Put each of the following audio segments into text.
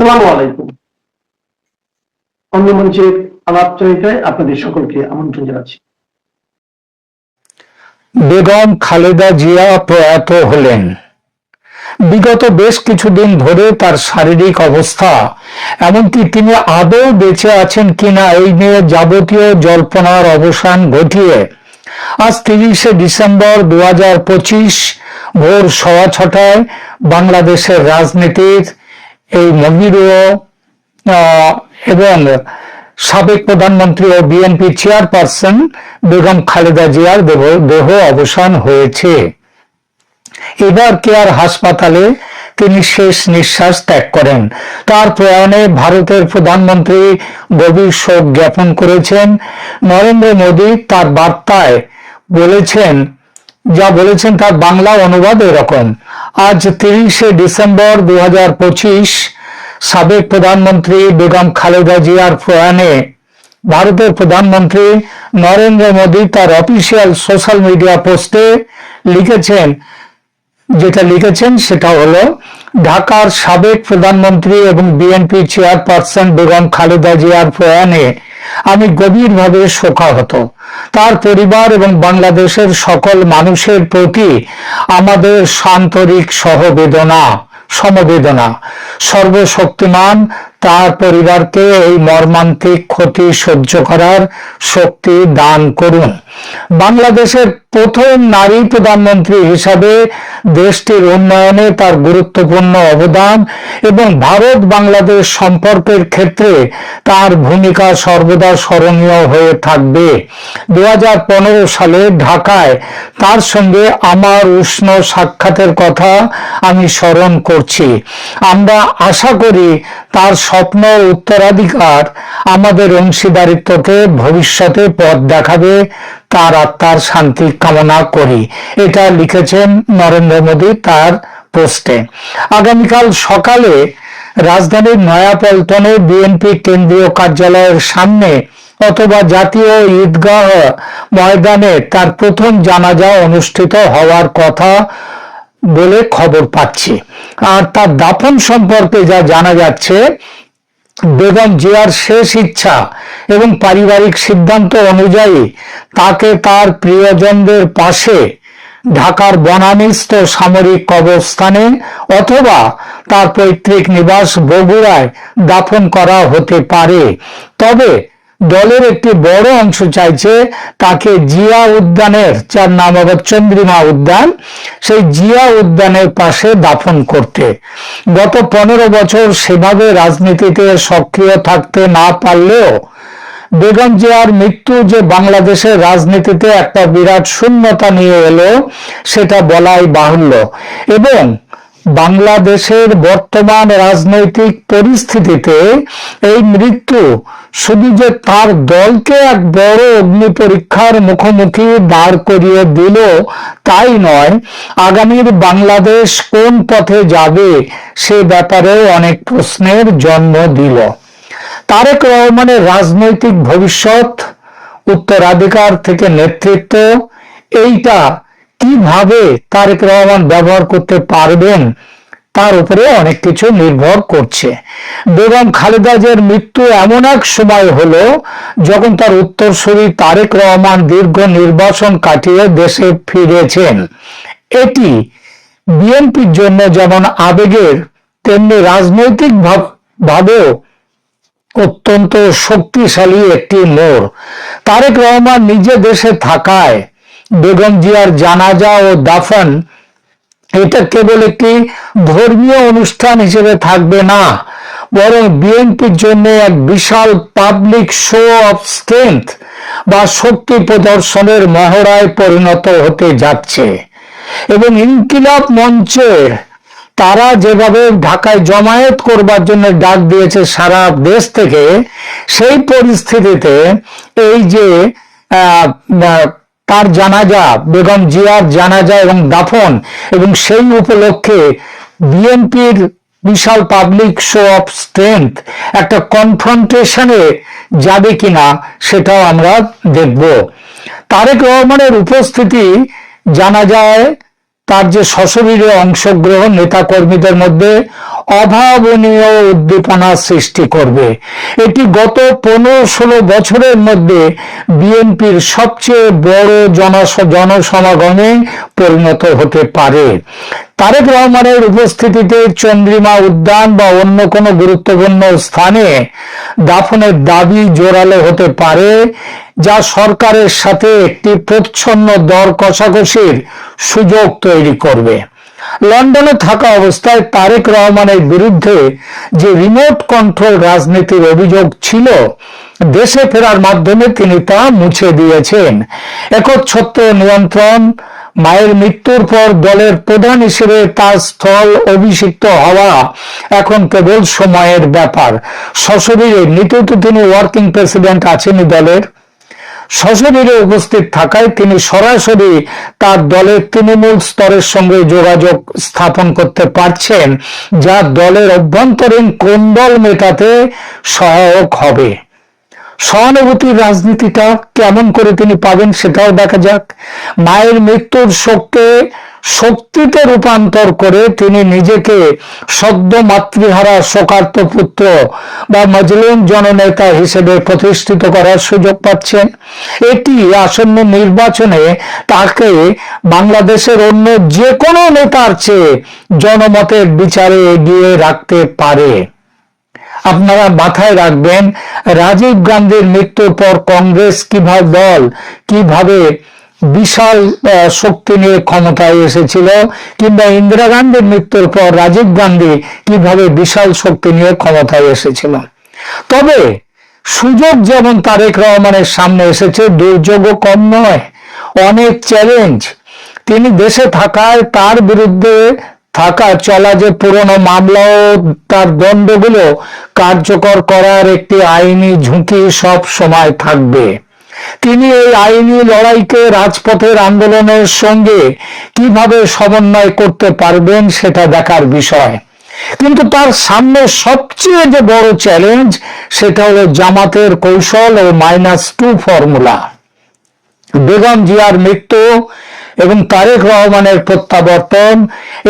সালামু আলাইকুম। অন্য মঞ্চের আলাপচারিতায় আপনাদের সকলকে আমন্ত্রণ জানাচ্ছি। বেগম খালেদা জিয়া প্রয়াত হলেন। বিগত বেশ কিছুদিন ধরে তার শারীরিক অবস্থা, এমনকি তিনি আদৌ বেঁচে আছেন কিনা এই নিয়ে যাবতীয় জল্পনার অবসান ঘটিয়ে আজ 30শে ডিসেম্বর 2025 ভোর 6:15 বাংলাদেশের রাজনীতির এই মহিরুহ এবং সাবেক প্রধানমন্ত্রী ও বিএনপি চেয়ারপারসন বেগম খালেদা জিয়ার দেহ অবসান হয়েছে। এবার কেয়ার হাসপাতালে তিনি শেষ নিঃশ্বাস ত্যাগ করেন। তার প্রয়াণে ভারতের প্রধানমন্ত্রী গভীর শোক জ্ঞাপন করেছেন। নরেন্দ্র মোদী তার বার্তায় বলেছেন তার বাংলা অনুবাদ এরকম: আজ 30শে ডিসেম্বর 2025 সাবেক প্রধানমন্ত্রী বেগম খালেদা জিয়ার প্রয়াণে ভারতের প্রধানমন্ত্রী নরেন্দ্র মোদী তার অফিসিয়াল সোশ্যাল মিডিয়া পোস্টে লিখেছেন সেটা হলো, ঢাকার সাবেক প্রধানমন্ত্রী এবং বিএনপি চেয়ারপারসন বেগম খালেদা জিয়ার প্রয়াণে আমি গভীরভাবে শোকাহত। তার পরিবার এবং বাংলাদেশের সকল মানুষের প্রতি আমাদের সান্তরিক সমবেদনা। সর্বশক্তিমান তার পরিবারকে এই মর্মান্তিক ক্ষতি সহ্য করার শক্তি দান করুন। বাংলাদেশের প্রথম নারী প্রধানমন্ত্রী হিসাবে দেশটির উন্নয়নে তার গুরুত্বপূর্ণ অবদান এবং ভারত বাংলাদেশ সম্পর্কের ক্ষেত্রে তার ভূমিকা সর্বদা স্মরণীয় হয়ে থাকবে। 2015 সালে ঢাকায় তার সঙ্গে আমার উষ্ণ সাক্ষাতের কথা আমি স্মরণ করছি। আমরা আশা করি তার স্বপ্ন উত্তরাধিকার আমাদের অংশীদারিত্বকে ভবিষ্যতে পথ দেখাবে। তার আত্মার শান্তি কামনা করি। এটা লিখেছেন নরেন্দ্র মোদী তার পোস্টে। আগামীকাল সকালে রাজধানীর নয়াপল্টনে বিএনপি কেন্দ্রীয় কার্যালয়ের সামনে অথবা জাতীয় ঈদগাহ ময়দানে তার প্রথম জানাজা অনুষ্ঠিত হওয়ার কথা বলে খবর পাচ্ছি। আর তার দাফন সম্পর্কে যা জানা যাচ্ছে, বেগম জিয়ার শেষ ইচ্ছা এবং পারিবারিক সিদ্ধান্ত অনুযায়ী তাকে তার প্রিয়জনদের পাশে ঢাকার বনানীস্থ সামরিক কবরস্থানে অথবা তার পৈতৃক নিবাস বগুড়ায় দাফন করা হতে পারে। তবে দলের একটি বড় অংশ চাইছে তাকে জিয়া উদ্যানের, যার নাম আবার চন্দ্রিমা উদ্যান, সেই জিয়া উদ্যানের পাশে দাফন করতে। গত 15 বছর সেভাবে রাজনীতিতে সক্রিয় থাকতে না পারলেও বেগম জিয়ার মৃত্যু যে বাংলাদেশের রাজনীতিতে একটা বিরাট শূন্যতা নিয়ে এলো সেটা বলাই বাহুল্য। এবং বাংলাদেশের বর্তমান রাজনৈতিক পরিস্থিতিতে এই মৃত্যু শুধু যে তার দলকে এক বড় অগ্নি পরীক্ষার মুখোমুখি দাঁড় করিয়ে দিল তাই নয়, আগামীর বাংলাদেশ কোন পথে যাবে সে ব্যাপারেও অনেক প্রশ্নের জন্ম দিল। তারেক রহমানের রাজনৈতিক ভবিষ্যৎ, উত্তরাধিকার থেকে নেতৃত্ব, এইটা কিভাবে তারেক রহমান ব্যবহার করতে পারবেন তার উপরে অনেক কিছু নির্ভর করছে। বেগম খালেদা জিয়ার মৃত্যু এমন এক সময় হলো যখন তার উত্তরসূরি তারেক রহমান দীর্ঘ নির্বাসন কাটিয়ে দেশে ফিরেছেন। এটি বিএনপির জন্য যেমন আবেগের তেমনি রাজনৈতিক ভাবেও অত্যন্ত শক্তিশালী একটি মোড়। তারেক রহমান নিজে দেশে থাকায় বেগম জিয়ার জানাজা ও দাফন এটা কেবল একটি ধর্মীয় অনুষ্ঠান হিসেবে থাকবে না, বরং বিএনপির জন্য এক বিশাল পাবলিক শো অফ স্ট্রেংথ বা শক্তি প্রদর্শনের মহড়ায় পরিণত হতে যাচ্ছে। এবং ইনকিলাব মঞ্চের তারা যেভাবে ঢাকায় জমায়েত করবার জন্য ডাক দিয়েছে সারা দেশ থেকে, সেই পরিস্থিতিতে এই যে তার জানাজা, বেগম জিয়ার জানাজা এবং দাফন, এবং সেই উপলক্ষে বিএনপির বিশাল পাবলিক শো অফ স্ট্রেংথ একটা কনফ্রন্টেশনে যাবে কিনা সেটাও আমরা দেখব। তারেক রহমানের উপস্থিতি জানা যায়, তার যে সশরীরে অংশগ্রহণ নেতা কর্মীদের মধ্যে অভাবনীয় উদ্দীপনা সৃষ্টি করবে। এটি গত 15-16 বছরের মধ্যে বিএনপির সবচেয়ে বড় জনসমাগমে পরিণত হতে পারে। তারেক রহমানের উপস্থিতিতে চন্দ্রিমা উদ্যান বা অন্য কোনো গুরুত্বপূর্ণ স্থানে দাফনের দাবি জোরালো হতে পারে, যা সরকারের সাথে একটি প্রচ্ছন্ন দর কষাকষির সুযোগ তৈরি করবে। লন্ডনে থাকা অবস্থায় তারেক রহমানের বিরুদ্ধে যে রিমোট কন্ট্রোল রাজনীতির অভিযোগ ছিল, দেশে ফেরার মাধ্যমে তিনি তা মুছে দিয়েছেন। একচ্ছত্র নিয়ন্ত্রণ, মায়ের মৃত্যুর পর দলের প্রধান হিসেবে তার স্থল অভিষিক্ত হওয়া এখন কেবল সময়ের ব্যাপার। সশরীরে নিতেও তো তিনি ওয়ার্কিং প্রেসিডেন্ট আছেনই দলের। সশরীরে উপস্থিত থাকায় তিনি সরাসরি তার দলের তৃণমূল স্তরের সঙ্গে যোগাযোগ স্থাপন করতে পারছেন, যা দলের অভ্যন্তরীণ কোন্দল মেটাতে সহায়ক হবে। সহানুভূতির রাজনীতিটা কেমন করে তিনি পাবেন সেটাও দেখা যাক। মায়ের মৃত্যুর শোককে শক্তিতে রূপান্তর করে তিনি নিজেকে সদ্য মাতৃহারা শোকার্ত পুত্র বা মজলুম জননেতা হিসেবে প্রতিষ্ঠিত করার সুযোগ পাচ্ছেন। এটি আসন্ন নির্বাচনে তাকে বাংলাদেশের অন্য যে কোনো নেতার চেয়ে জনমতের বিচারে এগিয়ে রাখতে পারে। আপনারা মাথায় রাখবেন, রাজীব গান্ধীর মৃত্যুর পর কংগ্রেস কিভাবে বিশাল শক্তি নিয়ে ক্ষমতায় এসেছিল, কিংবা ইন্দিরা গান্ধীর মৃত্যুর পর রাজীব গান্ধী কিভাবে বিশাল শক্তি নিয়ে ক্ষমতায় এসেছিল। তবে সুযোগ যেমন তারেক রহমানের সামনে এসেছে, দুর্যোগও কম নয়। অনেক চ্যালেঞ্জ। তিনি দেশে থাকায় তার বিরুদ্ধে চলা যে পুরনো মামলা ও তার দণ্ডগুলো কার্যকর করার একটি আইনি ঝুঁকি সব সময় থাকবে। তিনি এই আইনি লড়াইকে রাজপথের আন্দোলনের সঙ্গে কিভাবে সমন্বয় করতে পারবেন সেটা দেখার বিষয়। কিন্তু তার সামনে সবচেয়ে যে বড় চ্যালেঞ্জ, সেটা হলো জামাতের কৌশল ও -2 ফর্মুলা। বেগম জিয়ার মৃত্যু এবং তারেক রহমানের প্রত্যাবর্তন,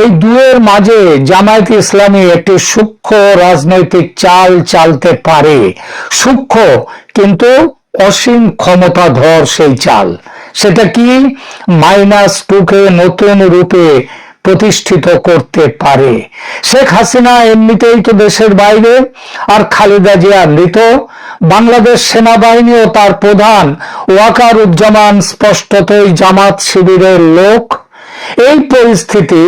এই দুয়ের মাঝে জামায়াত ইসলামী একটি সূক্ষ্ম রাজনৈতিক চাল চালতে পারে। সূক্ষ্ম কিন্তু অসীম ক্ষমতাধর সেই চাল। সেটা কি? -2কে নতুন রূপে প্রতিষ্ঠিত করতে পারে। শেখ হাসিনা এমনিতেই তো দেশের বাইরে, আর খালেদা জিয়া মৃত। বাংলাদেশ সেনাবাহিনী ও তার প্রধান ওয়াকারুজ্জামান স্পষ্টতই জামাত শিবিরের লোক। এই পরিস্থিতি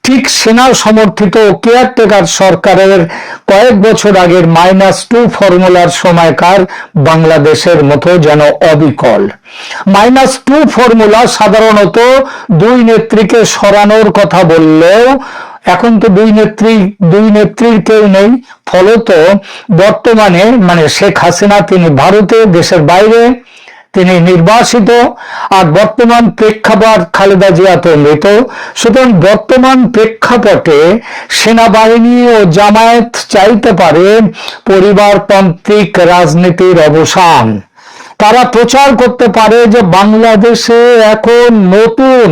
ঠিক সেনা সমর্থিত কেয়ারটেকার সরকারের কয়েক বছর আগের -2 ফর্মুলার সময়কার বাংলাদেশের মতো যেন অবিকল। -2 ফর্মুলা সাধারণত দুই নেত্রীকে সরানোর কথা বললেও এখন তো দুই নেত্রীর কেউ নেই। ফলত বর্তমানে শেখ হাসিনা তিনি ভারতে, দেশের বাইরে তিনি নির্বাসিত, আর বর্তমান প্রেক্ষাপট খালেদা জিয়া তো মৃত। সুতরাং বর্তমান প্রেক্ষাপটে সেনাবাহিনী ও জামায়াত চাইতে পারে পরিবারতান্ত্রিক রাজনীতির অবসান। তারা প্রচার করতে পারে যে বাংলাদেশে এখন নতুন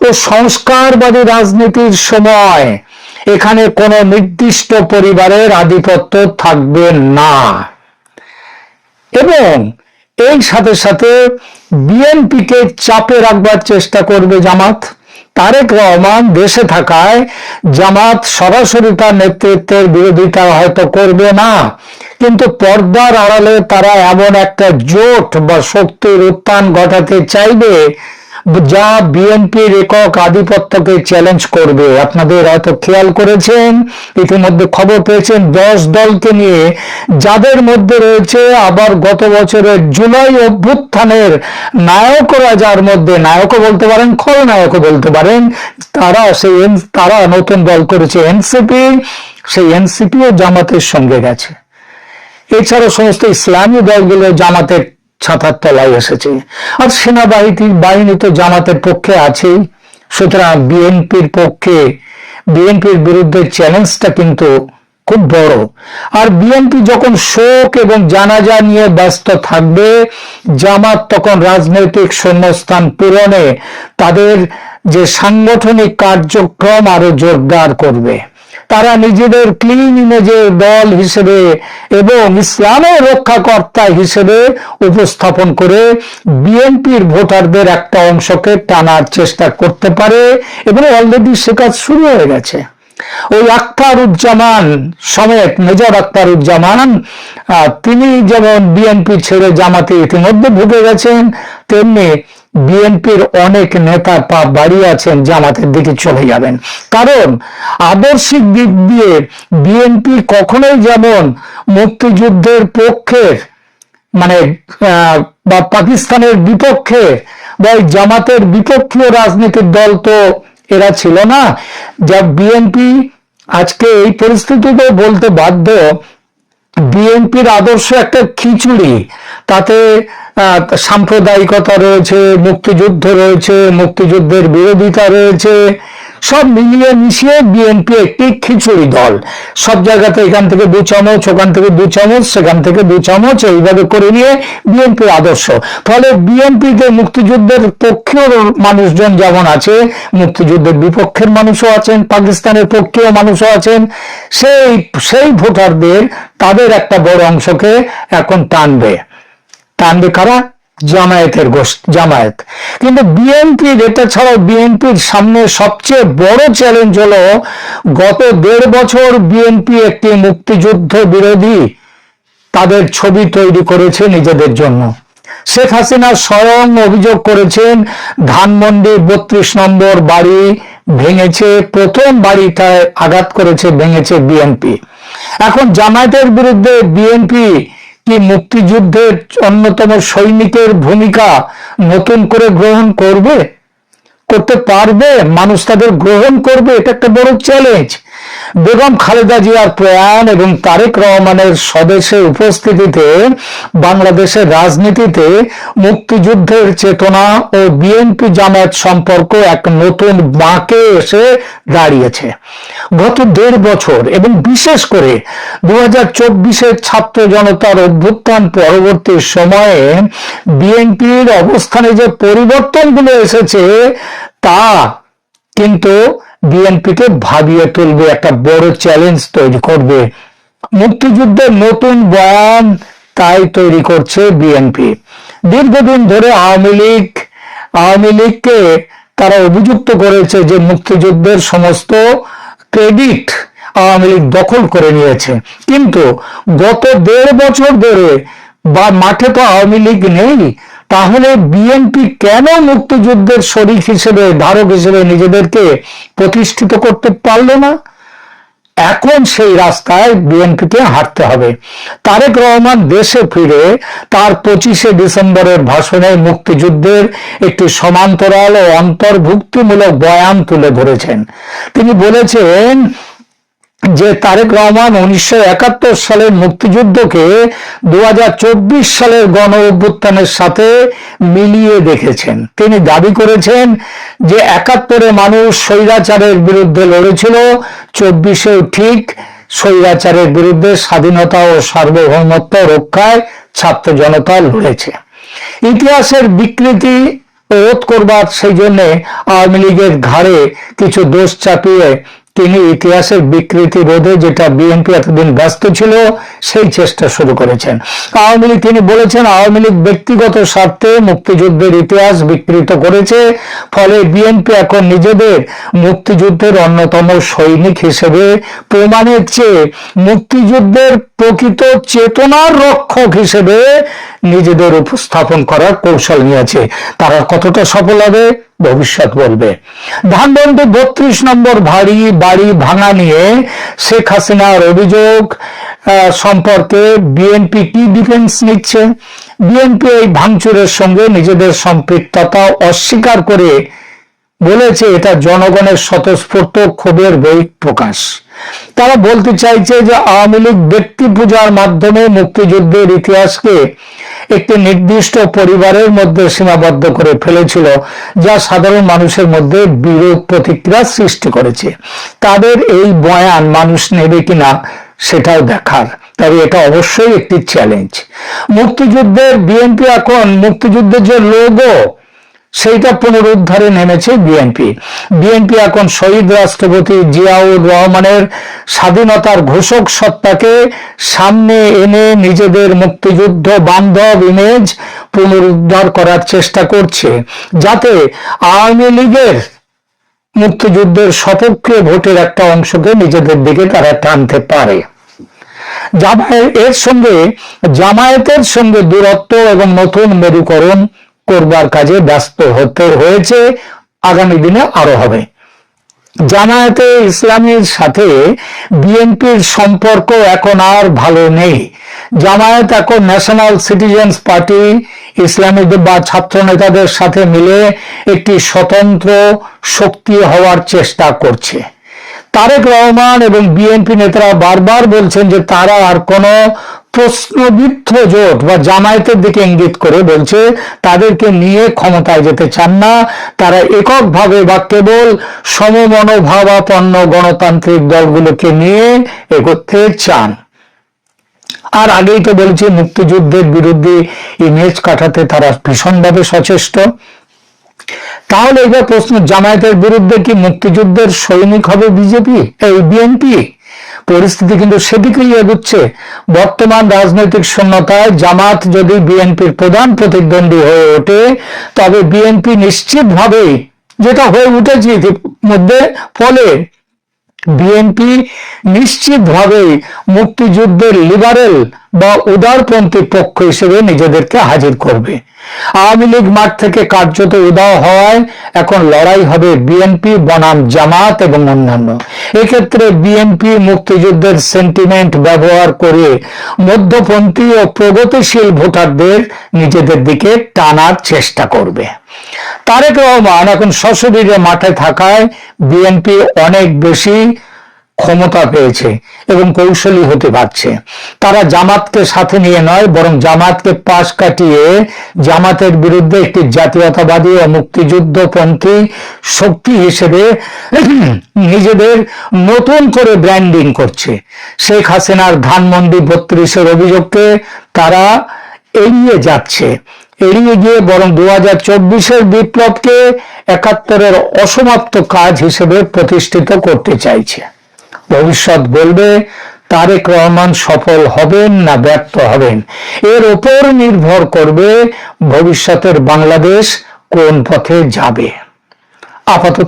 ও সংস্কারবাদী রাজনীতির সময়, এখানে কোনো নির্দিষ্ট পরিবারের আধিপত্য থাকবে না। এবং এই সাথে সাথে বিএনপিকে চাপে রাখবার চেষ্টা করবে জামাত। তারেক রহমান দেশে থাকায় জামাত সরাসরি তার নেতৃত্বের বিরোধিতা হয়তো করবে না, কিন্তু পর্দার আড়ালে তারা এমন একটা জোট বা শক্তির উত্থান ঘটাতে চাইবে যা বিএনপির একক আধিপত্যকে চ্যালেঞ্জ করবে। আপনাদের হয়তো খেয়াল করেছেন, ইতিমধ্যে খবর পেয়েছেন 10 দলকে নিয়ে, যাদের মধ্যে রয়েছে আবার গত বছরের জুলাই অভ্যুত্থানের নায়করা, যার মধ্যে নায়কও বলতে পারেন, খলনায়কও বলতে পারেন, তারা নতুন দল করেছে এনসিপি। সেই এনসিপিও জামাতের সঙ্গে গেছে। এছাড়া সমস্ত ইসলামী দলগুলো জামাতের ছাতার তলায় এসেছে, আর সেনাবাহিনী তো জামাতের পক্ষে আছেই। সুতরাং বিএনপির বিরুদ্ধে চ্যালেঞ্জটা কিন্তু খুব বড়। আর বিএনপি যখন শোক এবং জানাজা নিয়ে ব্যস্ত থাকবে, জামাত তখন রাজনৈতিক শূন্যস্থান পূরণে তাদের যে সাংগঠনিক কার্যক্রম আরো জোরদার করবে। তারা নিজেদের ক্লিন ইমেজের দল হিসেবে এবং ইসলামের রক্ষাকর্তা হিসেবে উপস্থাপন করে বিএনপির ভোটারদের একটা অংশকে টানার চেষ্টা করতে পারে, এবং অলরেডি সে কাজ শুরু হয়ে গেছে। ওই আখতারুজ্জামান সমেত, মেজর আখতারুজ্জামান, তিনি যেমন বিএনপি ছেড়ে জামাতে ইতিমধ্যে ঢুকে গেছেন, তেমনি বিএনপির অনেক নেতা পা বাড়িয়ে আছেন জামাতের দিকে চলে যাবেন। কারণ আদর্শিক দিক দিয়ে বিএনপি কখনোই যেমন মুক্তিযুদ্ধের পক্ষের মানে বা পাকিস্তানের বিপক্ষে বা জামাতের বিপক্ষীয় রাজনীতির দল তো এরা ছিল না। যা বিএনপি আজকে এই পরিস্থিতিতে বলতে বাধ্য, বিএনপির আদর্শ একটা খিচুড়ি, তাতে সাম্প্রদায়িকতা রয়েছে, মুক্তিযুদ্ধ রয়েছে, মুক্তিযুদ্ধের বিরোধিতা রয়েছে, সব মিলিয়ে মিশিয়ে বিএনপি একটি খিচুড়ি দল। সব জায়গাতে এখান থেকে 2 চামচ, ওখান থেকে 2 চামচ, সেখান থেকে 2 চামচ, এইভাবে করে নিয়ে বিএনপির আদর্শ। ফলে বিএনপিতে মুক্তিযুদ্ধের পক্ষের মানুষজন যেমন আছে, মুক্তিযুদ্ধের বিপক্ষের মানুষও আছেন, পাকিস্তানের পক্ষেও মানুষও আছেন। সেই ভোটারদের, তাদের একটা বড় অংশকে এখন টানবে কারা? জামায়াতের জামায়াত। কিন্তু বিএনপির, এটা ছাড়াও বিএনপির সামনে সবচেয়ে বড় চ্যালেঞ্জ হলো, গত 1.5 বছর বিএনপি একটি মুক্তিযুদ্ধ বিরোধী তাদের ছবি তৈরি করেছে নিজেদের জন্য। শেখ হাসিনা স্বয়ং অভিযোগ করেছেন ধানমন্ডি 32 নম্বর বাড়ি ভেঙেছে, প্রথম বাড়িটায় আঘাত করেছে, ভেঙেছে বিএনপি। এখন জামায়াতের বিরুদ্ধে বিএনপি কি মুক্তিযুদ্ধের অন্যতম সৈনিকের ভূমিকা নতুন করে গ্রহণ করতে পারবে? মানুষ তাদের গ্রহণ করবে? এটা একটা বড় চ্যালেঞ্জ। বেগম খালেদা জিয়ার প্রয়াণ এবং তারেক রহমানের স্বদেশে উপস্থিতিতে বাংলাদেশের রাজনীতিতে মুক্তিযুদ্ধের চেতনা ও বিএনপি জামায়াত সম্পর্ক এক নতুন বাঁকে এসে দাঁড়িয়েছে। গত 1.5 বছর এবং বিশেষ করে 2024-এর ছাত্র জনতার অভ্যুত্থান পরবর্তী সময়ে বিএনপির অবস্থানে যে পরিবর্তনগুলো এসেছে, তা কিন্তু বিএনপিকে ভাবিয়ে তুলবে, একটা বড় চ্যালেঞ্জ তৈরি করবে। মুক্তিযুদ্ধের নতুন বয়ান তাই তৈরি করছে বিএনপি। দীর্ঘদিন ধরে আওয়ামী লীগকে তারা অভিযুক্ত করেছে যে মুক্তিযুদ্ধের সমস্ত ক্রেডিট আওয়ামী লীগ দখল করে নিয়েছে। কিন্তু গত 1.5 বছর ধরে মাঠে তো আওয়ামী লীগ নেই, তাহলে বিএনপি কেন মুক্তিযুদ্ধের শরিক হিসেবে, ধারক হিসেবে নিজেদেরকে প্রতিষ্ঠিত করতে পারল না? এখন সেই রাস্তায় বিএনপিকে হাঁটতে হবে। তারেক রহমান দেশে ফিরে তার 25শে ডিসেম্বরের ভাষণে মুক্তিযুদ্ধের একটি সমান্তরাল ও অন্তর্ভুক্তিমূলক বয়ান তুলে ধরেছেন। তিনি বলেছেন যে তারেক রহমান 1971 সালের মুক্তিযুদ্ধকে 2024 সালের গণ অভ্যুত্থানের সাথে মিলিয়ে দেখেছেন। তিনি দাবি করেছেন যে 71-এ মানুষ স্বৈরাচারের বিরুদ্ধে লড়েছিল, 24-এও ঠিক স্বৈরাচারের বিরুদ্ধে স্বাধীনতা ও সার্বভৌমত্ব রক্ষায় ছাত্র জনতা লড়েছে। ইতিহাসের বিকৃতি রোধ করবার সেই জন্য আওয়ামী লীগের ঘাড়ে কিছু দোষ চাপিয়ে তিনি ইতিহাসের বিকৃতি রোধে, যেটা বিএনপি এতদিন ব্যস্ত ছিল, সেই চেষ্টা শুরু করেছেন। তিনি বলেছেন আওয়ামী লীগ ব্যক্তিগত স্বার্থে মুক্তিযুদ্ধের ইতিহাস বিকৃত করেছে, ফলে বিএনপি এখন নিজেদের মুক্তিযুদ্ধের অন্যতম সৈনিক হিসেবে প্রমাণের চেয়ে মুক্তিযুদ্ধের প্রকৃত চেতনার রক্ষক হিসেবে নিজেদের উপস্থাপন করার কৌশল নিয়েছে। তারা কতটা সফল হবে ভবিষ্যৎ বলবে। ধানমন্ডি 32 নম্বর বাড়ি ভাঙা নিয়ে শেখ হাসিনার অভিযোগ সম্পর্কে বিএনপি কি ডিফেন্স নিচ্ছে? বিএনপি এই ভাঙচুরের সঙ্গে নিজেদের সম্পৃক্ততা অস্বীকার করে বলেছে এটা জনগণের স্বতঃস্ফূর্ত ক্ষোভের বহিঃপ্রকাশ। তারা বলতে চাইছে যে আওয়ামী লীগ ব্যক্তি পূজার মাধ্যমে মুক্তিযুদ্ধের ইতিহাসকে একটি নির্দিষ্ট পরিবারের মধ্যে সীমাবদ্ধ করে ফেলেছিল, যা সাধারণ মানুষের মধ্যে বিরূপ প্রতিক্রিয়া সৃষ্টি করেছে। তাদের এই বয়ান মানুষ নেবে কিনা সেটাও দেখার, তবে এটা অবশ্যই একটি চ্যালেঞ্জ। মুক্তিযুদ্ধের বিএনপি এখন মুক্তিযুদ্ধের যে লোগো, সেইটা পুনরুদ্ধারে নেমেছে বিএনপি। বিএনপি এখন শহীদ রাষ্ট্রপতি জিয়াউর রহমানের স্বাধীনতার ঘোষক সত্তাকে সামনে এনে নিজেদের মুক্তিযুদ্ধ বান্ধব ইমেজ পুনরুদ্ধার করার চেষ্টা করছে, যাতে আওয়ামী লীগের মুক্তিযুদ্ধের সপক্ষে ভোটের একটা অংশকে নিজেদের দিকে তারা টানতে পারে। এর সঙ্গে জামায়াতের সঙ্গে দূরত্ব এবং নতুন মেরুকরণ করবার কাজে ব্যস্ত হতে হয়েছে, আগামী দিনে আরো হবে। জামায়াতে ইসলামীর সাথে বিএনপির সম্পর্ক এখন আর ভালো নেই। জামায়াত এখন ন্যাশনাল সিটিজেন্স পার্টি, ইসলামী বা ছাত্র নেতাদের সাথে মিলে একটি স্বতন্ত্র শক্তি হওয়ার চেষ্টা করছে। তারেক রহমান এবং বিএনপি নেতারা বারবার বলছেন যে তারা আর কোনো প্রশ্নবিদ্ধ জোট বা জামায়াতের দিকে ইঙ্গিত করে বলছে তাদেরকে নিয়ে ক্ষমতায় যেতে চান না, তারা এককভাবে বা কেবল সমমনোভাবাপন্ন গণতান্ত্রিক দলগুলোকে নিয়ে এগোতে চান। আর আগেই তো বলছি, মুক্তিযুদ্ধের বিরুদ্ধে ইমেজ কাটাতে তারা ভীষণভাবে সচেষ্ট। তাহলে এবার প্রশ্ন, জামায়াতের বিরুদ্ধে কি মুক্তিযুদ্ধের সৈনিক হবে বিএনপি? পরিস্থিতি কিন্তু সেদিকেই এগুচ্ছে। বর্তমান রাজনৈতিক শূন্যতায় জামাত যদি বিএনপির প্রধান প্রতিদ্বন্দ্বী হয়ে ওঠে, তবে বিএনপি নিশ্চিতভাবেই, যেটা হয়ে উঠেছে ইতিমধ্যে, ফলে বিএনপি নিশ্চিতভাবেই মুক্তিযুদ্ধের লিবারেল বা উদারপন্থী পক্ষ হিসেবে নিজেদেরকে হাজির করবে। আওয়ামী লীগ মাঠ থেকে কার্যত উদাও হওয়ায় এখন লড়াই হবে বিএনপি বনাম জামাত এবং অন্যান্য। এক্ষেত্রে বিএনপি মুক্তিযুদ্ধের সেন্টিমেন্ট ব্যবহার করে মধ্যপন্থী ও প্রগতিশীল ভোটারদের নিজেদের দিকে টানার চেষ্টা করবে। তারেক রহমান এখন সশরীরে মাঠে থাকায় বিএনপি অনেক বেশি ক্ষমতা পেয়েছে এবং কৌশলী হতে পারছে। তারা জামাতকে সাথে নিয়ে নয়, বরং জামাতকে পাশ কাটিয়ে জামাতের বিরুদ্ধে একটি জাতীয়তাবাদী ও মুক্তিযুদ্ধপন্থী শক্তি হিসেবে নিজেদের নতুন করে ব্র্যান্ডিং করছে। শেখ হাসিনার ধানমন্ডি 32-এর অভিযোগকে তারা এড়িয়ে যাচ্ছে, এড়িয়ে গিয়ে বরং 2024-এর বিপ্লবকে 71-এর অসমাপ্ত কাজ হিসেবে প্রতিষ্ঠিত করতে চাইছে। ভবিষ্যৎ বলবে তারেক রহমান সফল হবেন না ব্যর্থ হবেন। এর উপর নির্ভর করবে ভবিষ্যতের বাংলাদেশ কোন পথে যাবে। আপাতত